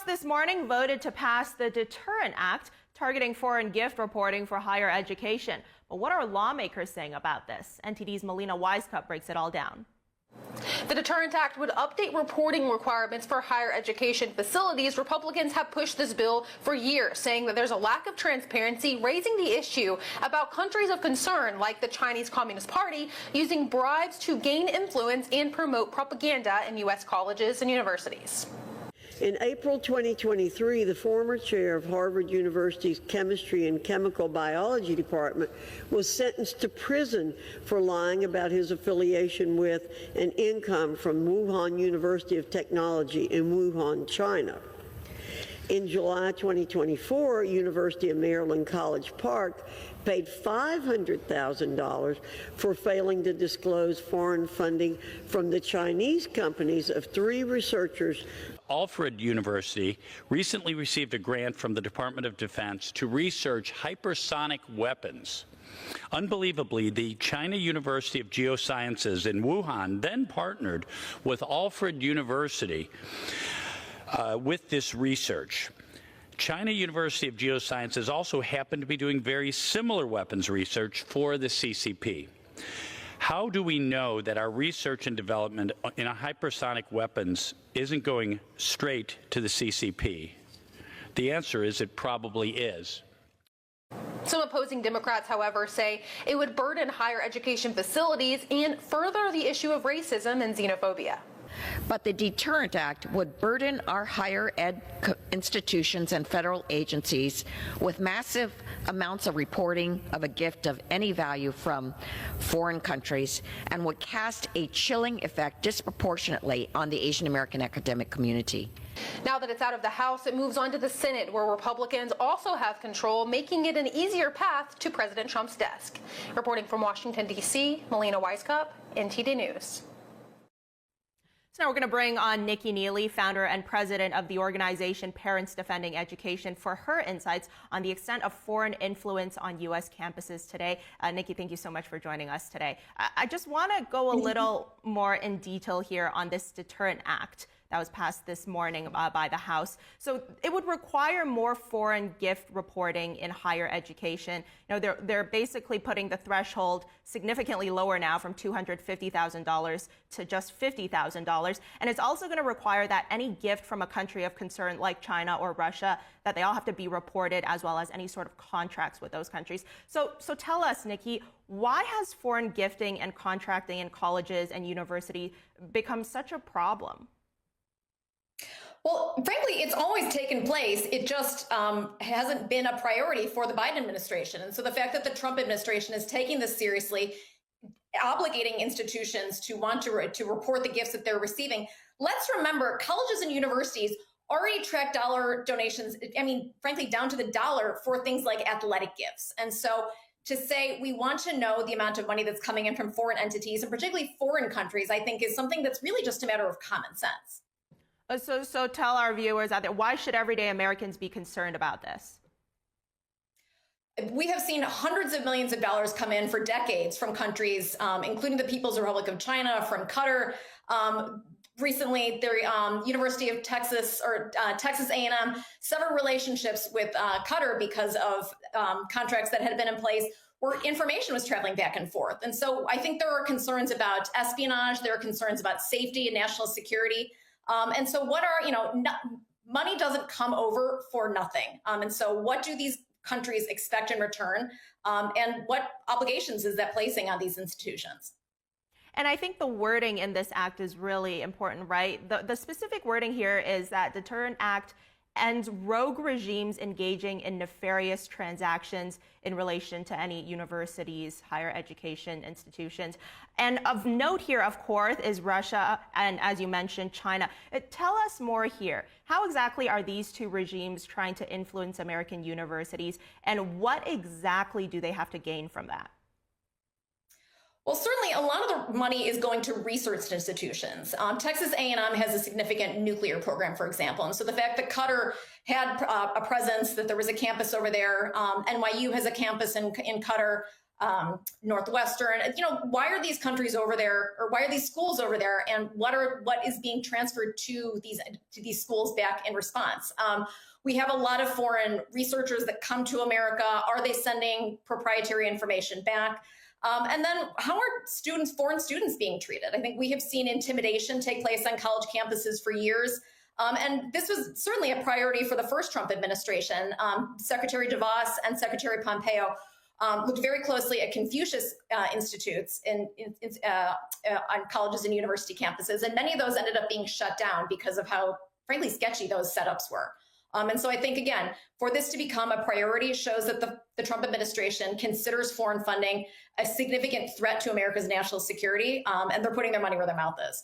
this morning voted to pass the Deterrent Act, targeting foreign gift reporting for higher education. But what are lawmakers saying about this? NTD's Melina Wisecup breaks it all down. The Deterrent Act would update reporting requirements for higher education facilities. Republicans have pushed this bill for years, saying that there's a lack of transparency, raising the issue about countries of concern like the Chinese Communist Party using bribes to gain influence and promote propaganda in U.S. colleges and universities. In April 2023, the former chair of Harvard University's Chemistry and Chemical Biology Department was sentenced to prison for lying about his affiliation with and income from Wuhan University of Technology in Wuhan, China. In July 2024, University of Maryland College Park paid $500,000 for failing to disclose foreign funding from the Chinese companies of 3 researchers. Alfred University recently received a grant from the Department of Defense to research hypersonic weapons. Unbelievably, the China University of Geosciences in Wuhan then partnered with Alfred University with this research. China University of Geosciences also happened to be doing very similar weapons research for the CCP. How do we know that our research and development in hypersonic weapons isn't going straight to the CCP? The answer is it probably is. Some opposing Democrats, however, say it would burden higher education facilities and further the issue of racism and xenophobia. But the Deterrent Act would burden our higher ed institutions and federal agencies with massive amounts of reporting of a gift of any value from foreign countries and would cast a chilling effect disproportionately on the Asian American academic community. Now that it's out of the House, it moves on to the Senate, where Republicans also have control, making it an easier path to President Trump's desk. Reporting from Washington, D.C., Melina Wisecup, NTD News. So now we're going to bring on Nicole Neily, founder and president of the organization Parents Defending Education, for her insights on the extent of foreign influence on U.S. campuses today. Nikki, thank you so much for joining us today. I just want to go a little more in detail here on this Deterrent Act that was passed this morning by the House. So it would require more foreign gift reporting in higher education. You know, they're basically putting the threshold significantly lower now, from $250,000 to just $50,000. And it's also going to require that any gift from a country of concern like China or Russia, that they all have to be reported, as well as any sort of contracts with those countries. So tell us, Nikki, why has foreign gifting and contracting in colleges and universities become such a problem? Well, frankly, it's always taken place. It just hasn't been a priority for the Biden administration. And so the fact that the Trump administration is taking this seriously, obligating institutions to want to report the gifts that they're receiving. Let's remember, colleges and universities already track dollar donations, I mean, frankly, down to the dollar for things like athletic gifts. And so to say we want to know the amount of money that's coming in from foreign entities, and particularly foreign countries, I think is something that's really just a matter of common sense. So tell our viewers out there, why should everyday Americans be concerned about this? We have seen hundreds of millions of dollars come in for decades from countries, including the People's Republic of China, from Qatar. Recently, the University of Texas, or Texas A&M, severed relationships with Qatar because of contracts that had been in place where information was traveling back and forth. And so I think there are concerns about espionage, there are concerns about safety and national security. And so what are, money doesn't come over for nothing. And so what do these countries expect in return? And what obligations is that placing on these institutions? And I think the wording in this act is really important, right? The specific wording here is that Deterrent Act ends rogue regimes engaging in nefarious transactions in relation to any universities, higher education institutions. And of note here, of course, is Russia and, as you mentioned, China. Tell us more here. How exactly are these two regimes trying to influence American universities, and what exactly do they have to gain from that? Well, certainly a lot of the money is going to research institutions. Texas A&M has a significant nuclear program, for example. And so the fact that Qatar had a presence, that there was a campus over there, NYU has a campus in Qatar, Northwestern. Why are these countries over there, or why are these schools over there, and what is being transferred to these schools back in response? We have a lot of foreign researchers that come to America. Are they sending proprietary information back? And then how are foreign students being treated? I think we have seen intimidation take place on college campuses for years. And this was certainly a priority for the first Trump administration. Secretary DeVos and Secretary Pompeo looked very closely at Confucius institutes on colleges and university campuses. And many of those ended up being shut down because of how, frankly, sketchy those setups were. And so I think, again, for this to become a priority shows that the Trump administration considers foreign funding a significant threat to America's national security, and they're putting their money where their mouth is.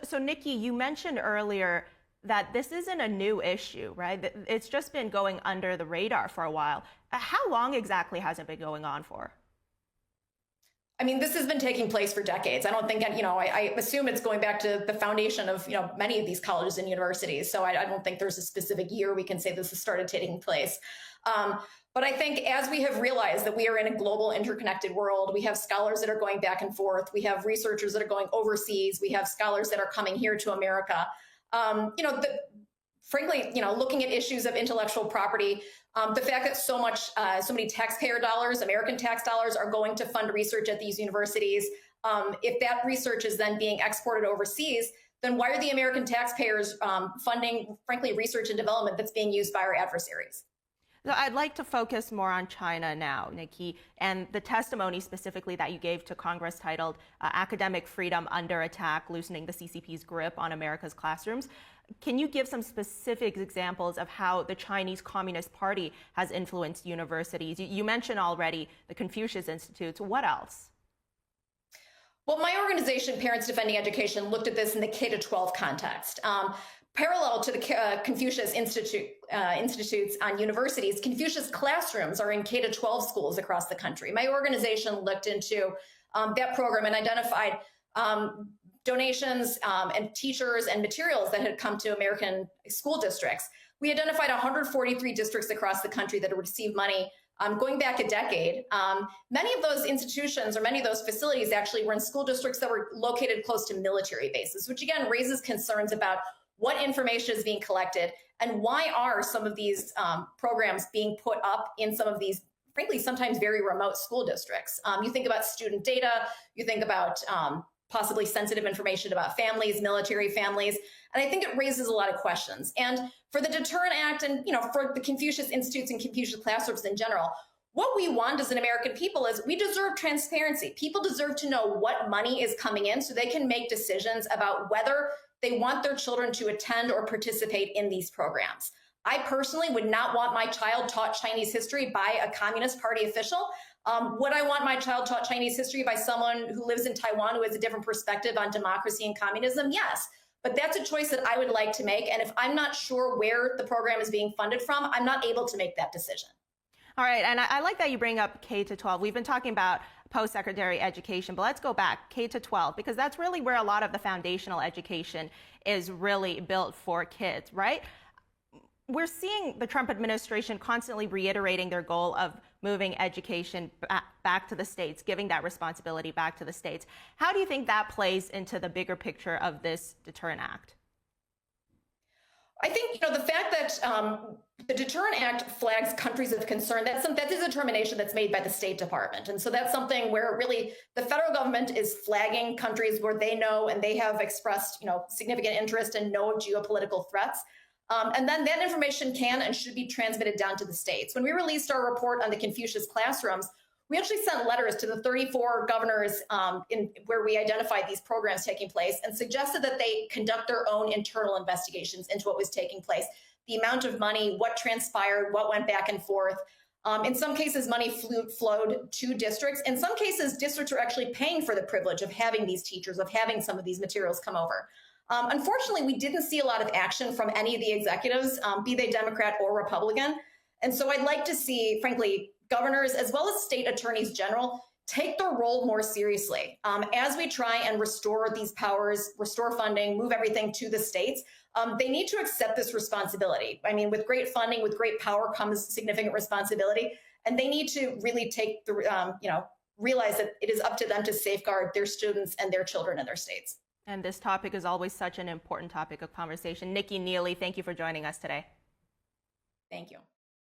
So Nikki, you mentioned earlier that this isn't a new issue, right? It's just been going under the radar for a while. How long exactly has it been going on for? I mean, this has been taking place for decades. I don't think, I assume it's going back to the foundation of, many of these colleges and universities. So I don't think there's a specific year we can say this has started taking place. But I think as we have realized that we are in a global interconnected world, we have scholars that are going back and forth. We have researchers that are going overseas. We have scholars that are coming here to America. Frankly, looking at issues of intellectual property, the fact that so many taxpayer dollars, American tax dollars, are going to fund research at these universities. If that research is then being exported overseas, then why are the American taxpayers funding, frankly, research and development that's being used by our adversaries? So I'd like to focus more on China now, Nikki, and the testimony specifically that you gave to Congress titled Academic Freedom Under Attack, Loosening the CCP's Grip on America's Classrooms. Can you give some specific examples of how the Chinese Communist Party has influenced universities? You mentioned already the Confucius Institutes. What else? Well, my organization, Parents Defending Education, looked at this in the K-12 context. Parallel to the Confucius institutes on universities, Confucius classrooms are in K-12 schools across the country. My organization looked into that program and identified donations and teachers and materials that had come to American school districts. We identified 143 districts across the country that had received money going back a decade. Many of those institutions or many of those facilities actually were in school districts that were located close to military bases, which again raises concerns about what information is being collected and why are some of these programs being put up in some of these, frankly, sometimes very remote school districts. You think about student data, you think about possibly sensitive information about families, military families, and I think it raises a lot of questions. And for the Deterrent Act and for the Confucius Institutes and Confucius classrooms in general, what we want as an American people is we deserve transparency. People deserve to know what money is coming in so they can make decisions about whether they want their children to attend or participate in these programs. I personally would not want my child taught Chinese history by a Communist Party official. Would I want my child taught Chinese history by someone who lives in Taiwan who has a different perspective on democracy and communism? Yes, but that's a choice that I would like to make. And if I'm not sure where the program is being funded from, I'm not able to make that decision. All right, and I like that you bring up K-12. We've been talking about post-secondary education, but let's go back, K-12, because that's really where a lot of the foundational education is really built for kids, right? We're seeing the Trump administration constantly reiterating their goal of moving education back to the states, giving that responsibility back to the states. How do you think that plays into the bigger picture of this Deterrent Act? I think, the fact that the Deterrent Act flags countries of concern, that's a determination that's made by the State Department. And so that's something where really the federal government is flagging countries where they know and they have expressed, significant interest and know geopolitical threats. And then that information can and should be transmitted down to the states. When we released our report on the Confucius classrooms, we actually sent letters to the 34 governors where we identified these programs taking place and suggested that they conduct their own internal investigations into what was taking place, the amount of money, what transpired, what went back and forth. In some cases, money flowed to districts. In some cases, districts are actually paying for the privilege of having these teachers, of having some of these materials come over. Unfortunately, we didn't see a lot of action from any of the executives, be they Democrat or Republican. And so I'd like to see, frankly, governors as well as state attorneys general take their role more seriously. As we try and restore these powers, restore funding, move everything to the states, they need to accept this responsibility. I mean, with great funding, with great power comes significant responsibility, and they need to really take the, realize that it is up to them to safeguard their students and their children in their states. And this topic is always such an important topic of conversation. Nicole Neily, thank you for joining us today. Thank you.